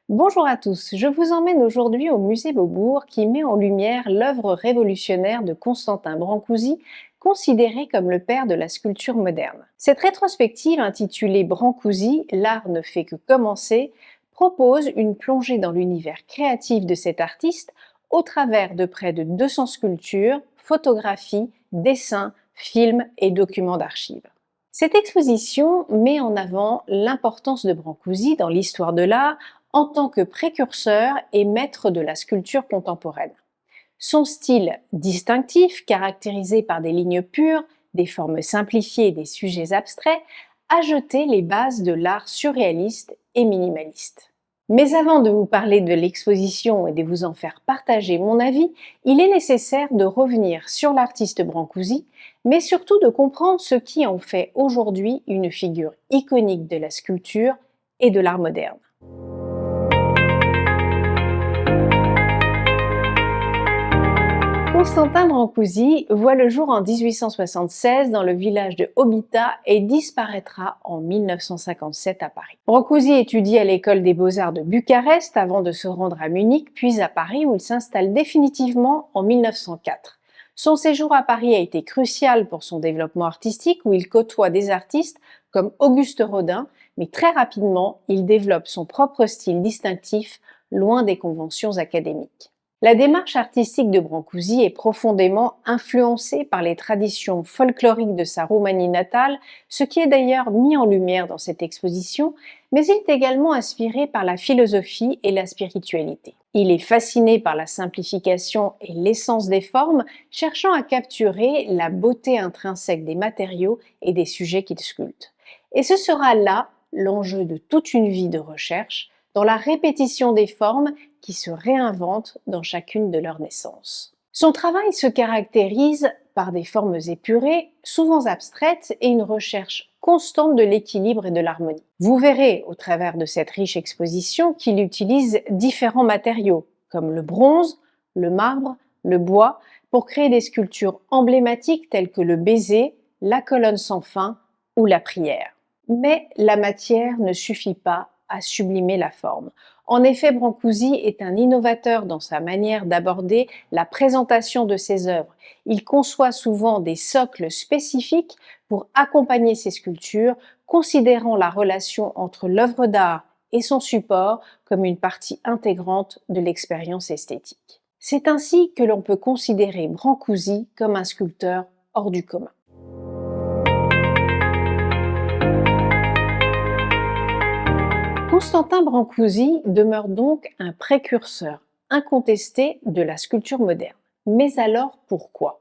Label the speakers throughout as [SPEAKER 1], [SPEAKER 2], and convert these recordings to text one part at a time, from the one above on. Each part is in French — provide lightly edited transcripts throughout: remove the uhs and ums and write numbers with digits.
[SPEAKER 1] Bonjour à tous, je vous emmène aujourd'hui au musée Beaubourg qui met en lumière l'œuvre révolutionnaire de Constantin Brancusi, considéré comme le père de la sculpture moderne. Cette rétrospective intitulée Brancusi, l'art ne fait que commencer, propose une plongée dans l'univers créatif de cet artiste au travers de près de 200 sculptures, photographies, dessins, films et documents d'archives. Cette exposition met en avant l'importance de Brancusi dans l'histoire de l'art en tant que précurseur et maître de la sculpture contemporaine. Son style distinctif, caractérisé par des lignes pures, des formes simplifiées et des sujets abstraits, a jeté les bases de l'art surréaliste et minimaliste. Mais avant de vous parler de l'exposition et de vous en faire partager mon avis, il est nécessaire de revenir sur l'artiste Brancusi, mais surtout de comprendre ce qui en fait aujourd'hui une figure iconique de la sculpture et de l'art moderne. Constantin Brancusi voit le jour en 1876 dans le village de Obita et disparaîtra en 1957 à Paris. Brancusi étudie à l'école des beaux-arts de Bucarest avant de se rendre à Munich, puis à Paris où il s'installe définitivement en 1904. Son séjour à Paris a été crucial pour son développement artistique où il côtoie des artistes comme Auguste Rodin, mais très rapidement, il développe son propre style distinctif, loin des conventions académiques. La démarche artistique de Brancusi est profondément influencée par les traditions folkloriques de sa Roumanie natale, ce qui est d'ailleurs mis en lumière dans cette exposition, mais il est également inspiré par la philosophie et la spiritualité. Il est fasciné par la simplification et l'essence des formes, cherchant à capturer la beauté intrinsèque des matériaux et des sujets qu'il sculpte. Et ce sera là l'enjeu de toute une vie de recherche, dans la répétition des formes qui se réinventent dans chacune de leurs naissances. Son travail se caractérise par des formes épurées, souvent abstraites, et une recherche constante de l'équilibre et de l'harmonie. Vous verrez au travers de cette riche exposition qu'il utilise différents matériaux, comme le bronze, le marbre, le bois, pour créer des sculptures emblématiques telles que le baiser, la colonne sans fin ou la prière. Mais la matière ne suffit pas à sublimer la forme. En effet, Brancusi est un innovateur dans sa manière d'aborder la présentation de ses œuvres. Il conçoit souvent des socles spécifiques pour accompagner ses sculptures, considérant la relation entre l'œuvre d'art et son support comme une partie intégrante de l'expérience esthétique. C'est ainsi que l'on peut considérer Brancusi comme un sculpteur hors du commun. Constantin Brancusi demeure donc un précurseur incontesté de la sculpture moderne. Mais alors pourquoi?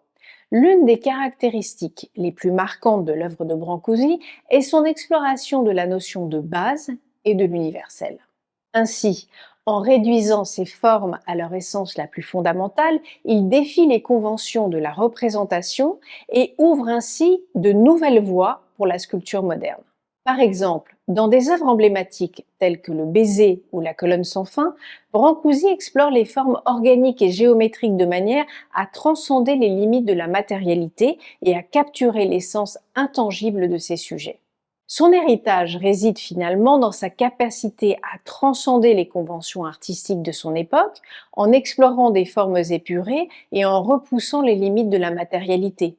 [SPEAKER 1] L'une des caractéristiques les plus marquantes de l'œuvre de Brancusi est son exploration de la notion de base et de l'universel. Ainsi, en réduisant ces formes à leur essence la plus fondamentale, il défie les conventions de la représentation et ouvre ainsi de nouvelles voies pour la sculpture moderne. Par exemple, dans des œuvres emblématiques telles que le baiser ou la colonne sans fin, Brancusi explore les formes organiques et géométriques de manière à transcender les limites de la matérialité et à capturer l'essence intangible de ces sujets. Son héritage réside finalement dans sa capacité à transcender les conventions artistiques de son époque en explorant des formes épurées et en repoussant les limites de la matérialité.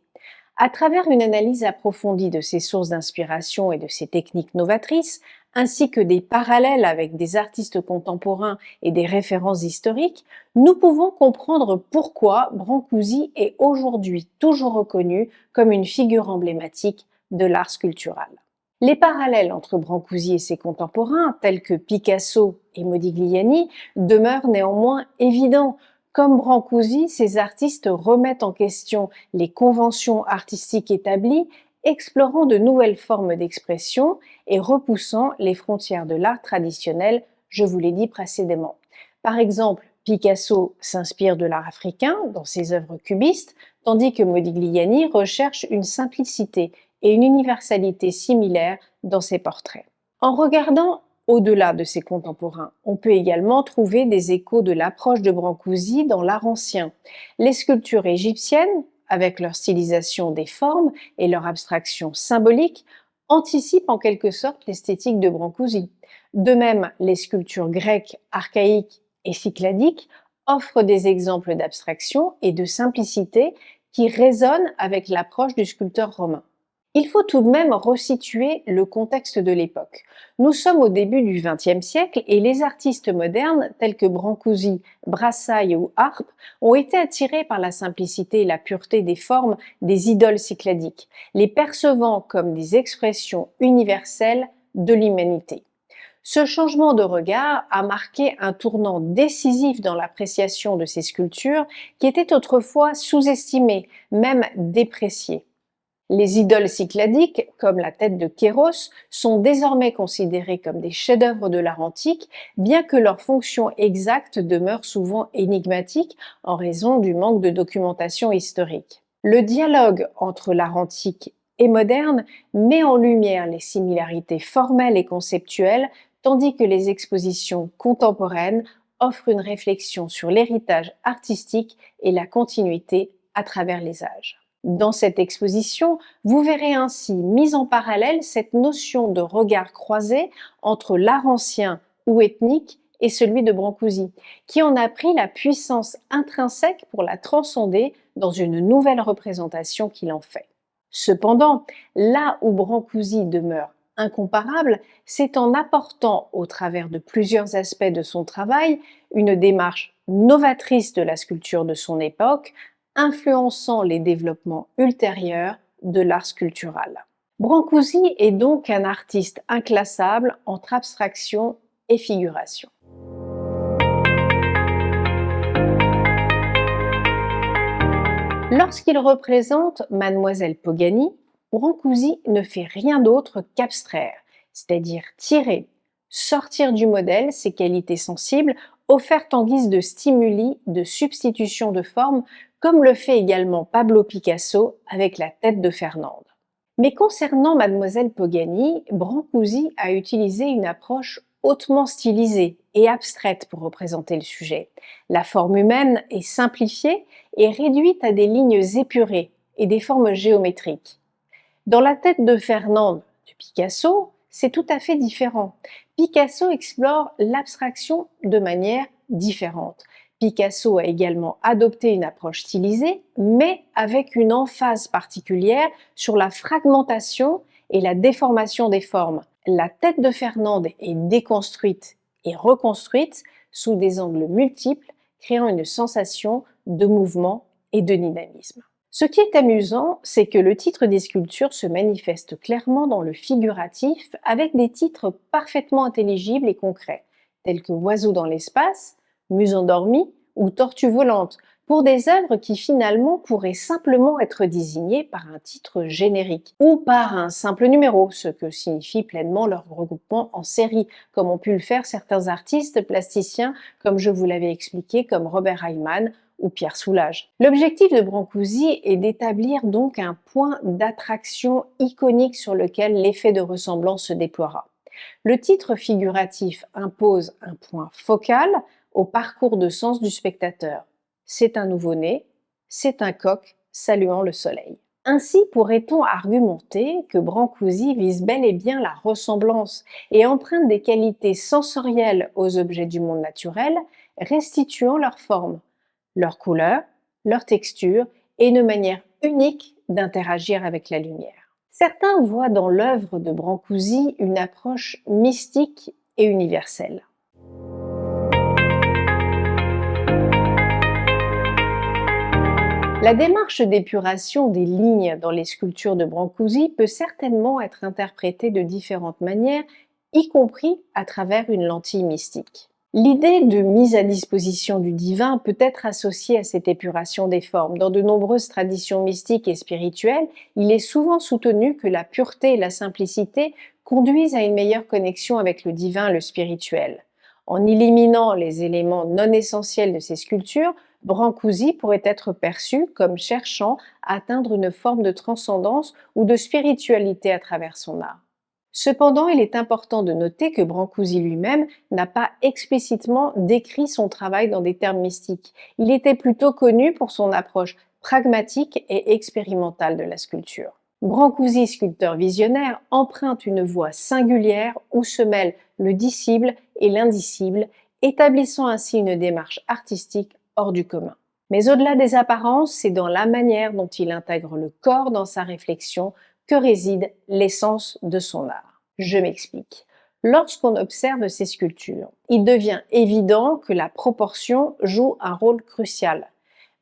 [SPEAKER 1] À travers une analyse approfondie de ses sources d'inspiration et de ses techniques novatrices, ainsi que des parallèles avec des artistes contemporains et des références historiques, nous pouvons comprendre pourquoi Brancusi est aujourd'hui toujours reconnu comme une figure emblématique de l'art sculptural. Les parallèles entre Brancusi et ses contemporains, tels que Picasso et Modigliani, demeurent néanmoins évidents. Comme Brancusi, ces artistes remettent en question les conventions artistiques établies, explorant de nouvelles formes d'expression et repoussant les frontières de l'art traditionnel, je vous l'ai dit précédemment. Par exemple, Picasso s'inspire de l'art africain dans ses œuvres cubistes, tandis que Modigliani recherche une simplicité et une universalité similaires dans ses portraits. En regardant au-delà de ses contemporains, on peut également trouver des échos de l'approche de Brancusi dans l'art ancien. Les sculptures égyptiennes, avec leur stylisation des formes et leur abstraction symbolique, anticipent en quelque sorte l'esthétique de Brancusi. De même, les sculptures grecques archaïques et cycladiques offrent des exemples d'abstraction et de simplicité qui résonnent avec l'approche du sculpteur romain. Il faut tout de même resituer le contexte de l'époque. Nous sommes au début du XXe siècle et les artistes modernes, tels que Brancusi, Brassailles ou Arp, ont été attirés par la simplicité et la pureté des formes des idoles cycladiques, les percevant comme des expressions universelles de l'humanité. Ce changement de regard a marqué un tournant décisif dans l'appréciation de ces sculptures qui étaient autrefois sous-estimées, même dépréciées. Les idoles cycladiques, comme la tête de Kéros, sont désormais considérées comme des chefs-d'œuvre de l'art antique, bien que leur fonction exacte demeure souvent énigmatique en raison du manque de documentation historique. Le dialogue entre l'art antique et moderne met en lumière les similarités formelles et conceptuelles, tandis que les expositions contemporaines offrent une réflexion sur l'héritage artistique et la continuité à travers les âges. Dans cette exposition, vous verrez ainsi mise en parallèle cette notion de regard croisé entre l'art ancien ou ethnique et celui de Brancusi, qui en a pris la puissance intrinsèque pour la transcender dans une nouvelle représentation qu'il en fait. Cependant, là où Brancusi demeure incomparable, c'est en apportant, au travers de plusieurs aspects de son travail, une démarche novatrice de la sculpture de son époque, influençant les développements ultérieurs de l'art sculptural. Brancusi est donc un artiste inclassable entre abstraction et figuration. Lorsqu'il représente Mademoiselle Pogani, Brancusi ne fait rien d'autre qu'abstraire, c'est-à-dire tirer, sortir du modèle ses qualités sensibles offertes en guise de stimuli de substitution de forme, comme le fait également Pablo Picasso avec la tête de Fernande. Mais concernant Mademoiselle Pogani, Brancusi a utilisé une approche hautement stylisée et abstraite pour représenter le sujet. La forme humaine est simplifiée et réduite à des lignes épurées et des formes géométriques. Dans la tête de Fernande de Picasso, c'est tout à fait différent. Picasso explore l'abstraction de manière différente. Picasso a également adopté une approche stylisée, mais avec une emphase particulière sur la fragmentation et la déformation des formes. La tête de Fernande est déconstruite et reconstruite sous des angles multiples, créant une sensation de mouvement et de dynamisme. Ce qui est amusant, c'est que le titre des sculptures se manifeste clairement dans le figuratif avec des titres parfaitement intelligibles et concrets, tels que Oiseaux dans l'espace, Muse endormie ou Tortue volante, pour des œuvres qui finalement pourraient simplement être désignées par un titre générique ou par un simple numéro, ce que signifie pleinement leur regroupement en série, comme ont pu le faire certains artistes plasticiens, comme je vous l'avais expliqué, comme Robert Heyman ou Pierre Soulages. L'objectif de Brancusi est d'établir donc un point d'attraction iconique sur lequel l'effet de ressemblance se déploiera. Le titre figuratif impose un point focal au parcours de sens du spectateur. C'est un nouveau-né, c'est un coq saluant le soleil. Ainsi pourrait-on argumenter que Brancusi vise bel et bien la ressemblance et emprunte des qualités sensorielles aux objets du monde naturel, restituant leur forme, leur couleur, leur texture et une manière unique d'interagir avec la lumière. Certains voient dans l'œuvre de Brancusi une approche mystique et universelle. La démarche d'épuration des lignes dans les sculptures de Brancusi peut certainement être interprétée de différentes manières, y compris à travers une lentille mystique. L'idée de mise à disposition du divin peut être associée à cette épuration des formes. Dans de nombreuses traditions mystiques et spirituelles, il est souvent soutenu que la pureté et la simplicité conduisent à une meilleure connexion avec le divin et le spirituel. En éliminant les éléments non essentiels de ces sculptures, Brancusi pourrait être perçu comme cherchant à atteindre une forme de transcendance ou de spiritualité à travers son art. Cependant, il est important de noter que Brancusi lui-même n'a pas explicitement décrit son travail dans des termes mystiques. Il était plutôt connu pour son approche pragmatique et expérimentale de la sculpture. Brancusi, sculpteur visionnaire, emprunte une voie singulière où se mêlent le dissible et l'indicible, établissant ainsi une démarche artistique hors du commun. Mais au-delà des apparences, c'est dans la manière dont il intègre le corps dans sa réflexion que réside l'essence de son art. Je m'explique. Lorsqu'on observe ces sculptures, il devient évident que la proportion joue un rôle crucial.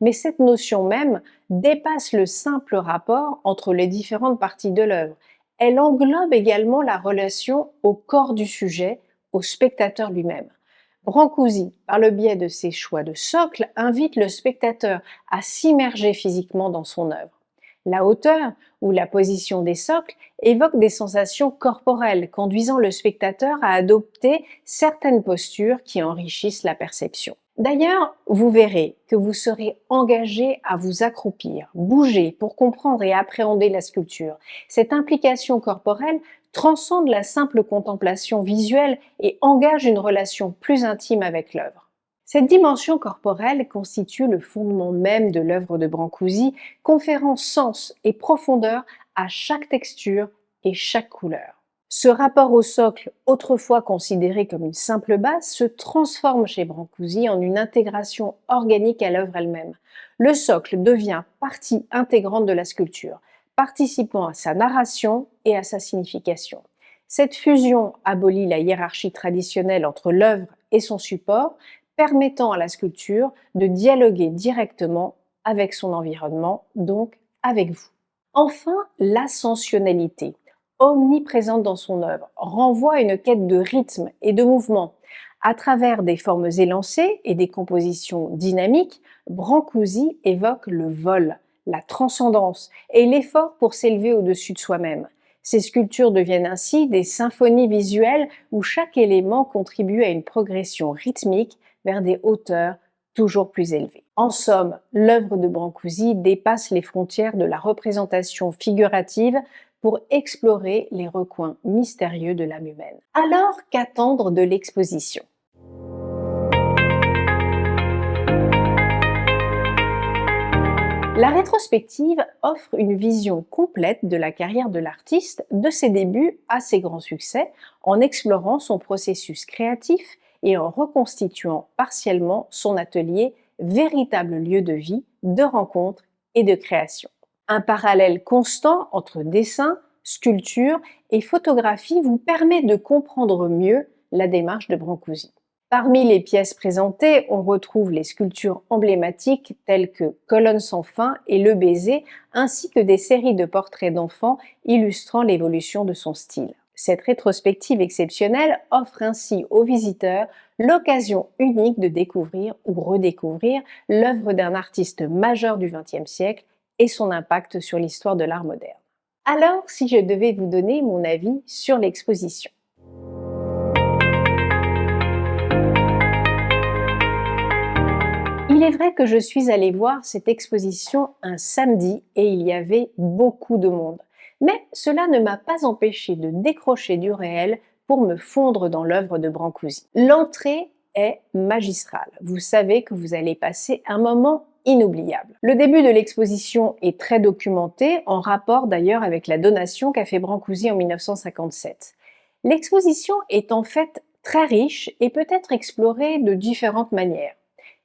[SPEAKER 1] Mais cette notion même dépasse le simple rapport entre les différentes parties de l'œuvre. Elle englobe également la relation au corps du sujet, au spectateur lui-même. Brancusi, par le biais de ses choix de socle, invite le spectateur à s'immerger physiquement dans son œuvre. La hauteur ou la position des socles évoque des sensations corporelles, conduisant le spectateur à adopter certaines postures qui enrichissent la perception. D'ailleurs, vous verrez que vous serez engagé à vous accroupir, bouger pour comprendre et appréhender la sculpture. Cette implication corporelle transcende la simple contemplation visuelle et engage une relation plus intime avec l'œuvre. Cette dimension corporelle constitue le fondement même de l'œuvre de Brancusi, conférant sens et profondeur à chaque texture et chaque couleur. Ce rapport au socle, autrefois considéré comme une simple base, se transforme chez Brancusi en une intégration organique à l'œuvre elle-même. Le socle devient partie intégrante de la sculpture, participant à sa narration et à sa signification. Cette fusion abolit la hiérarchie traditionnelle entre l'œuvre et son support, permettant à la sculpture de dialoguer directement avec son environnement, donc avec vous. Enfin, l'ascensionnalité, omniprésente dans son œuvre, renvoie à une quête de rythme et de mouvement. À travers des formes élancées et des compositions dynamiques, Brancusi évoque le vol, la transcendance et l'effort pour s'élever au-dessus de soi-même. Ces sculptures deviennent ainsi des symphonies visuelles où chaque élément contribue à une progression rythmique vers des hauteurs toujours plus élevées. En somme, l'œuvre de Brancusi dépasse les frontières de la représentation figurative pour explorer les recoins mystérieux de l'âme humaine. Alors, qu'attendre de l'exposition ? La rétrospective offre une vision complète de la carrière de l'artiste, de ses débuts à ses grands succès, en explorant son processus créatif et en reconstituant partiellement son atelier, véritable lieu de vie, de rencontre et de création. Un parallèle constant entre dessin, sculpture et photographie vous permet de comprendre mieux la démarche de Brancusi. Parmi les pièces présentées, on retrouve les sculptures emblématiques telles que Colonne sans fin et Le baiser, ainsi que des séries de portraits d'enfants illustrant l'évolution de son style. Cette rétrospective exceptionnelle offre ainsi aux visiteurs l'occasion unique de découvrir ou redécouvrir l'œuvre d'un artiste majeur du XXe siècle et son impact sur l'histoire de l'art moderne. Alors, si je devais vous donner mon avis sur l'exposition. Il est vrai que je suis allée voir cette exposition un samedi et il y avait beaucoup de monde. Mais cela ne m'a pas empêché de décrocher du réel pour me fondre dans l'œuvre de Brancusi. L'entrée est magistrale. Vous savez que vous allez passer un moment inoubliable. Le début de l'exposition est très documenté, en rapport d'ailleurs avec la donation qu'a fait Brancusi en 1957. L'exposition est en fait très riche et peut être explorée de différentes manières.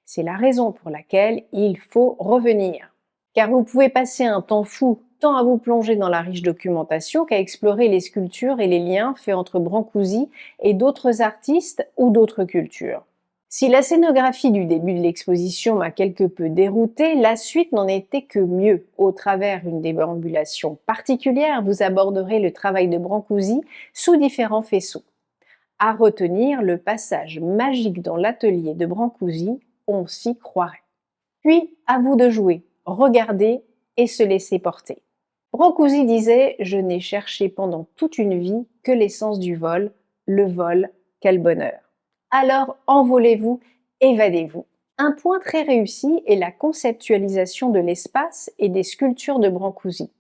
[SPEAKER 1] C'est la raison pour laquelle il faut revenir. Car vous pouvez passer un temps fou tant à vous plonger dans la riche documentation qu'à explorer les sculptures et les liens faits entre Brancusi et d'autres artistes ou d'autres cultures. Si la scénographie du début de l'exposition m'a quelque peu déroutée, la suite n'en était que mieux. Au travers d'une déambulation particulière, vous aborderez le travail de Brancusi sous différents faisceaux. À retenir le passage magique dans l'atelier de Brancusi, on s'y croirait. Puis, à vous de jouer, regarder et se laisser porter. Brancusi disait « Je n'ai cherché pendant toute une vie que l'essence du vol, le vol, quel bonheur !» Alors envolez-vous, évadez-vous. Un point très réussi est la conceptualisation de l'espace et des sculptures de Brancusi.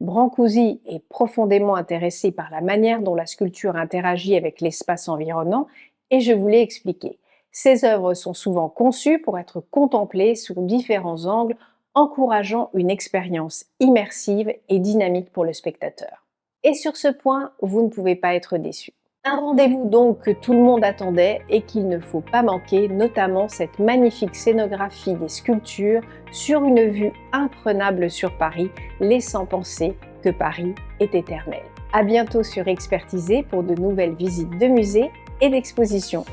[SPEAKER 1] Brancusi est profondément intéressé par la manière dont la sculpture interagit avec l'espace environnant et je vous l'ai expliqué. Ces œuvres sont souvent conçues pour être contemplées sous différents angles, encourageant une expérience immersive et dynamique pour le spectateur. Et sur ce point, vous ne pouvez pas être déçu. Un rendez-vous donc que tout le monde attendait et qu'il ne faut pas manquer, notamment cette magnifique scénographie des sculptures sur une vue imprenable sur Paris, laissant penser que Paris est éternel. À bientôt sur Expertisé pour de nouvelles visites de musées et d'expositions.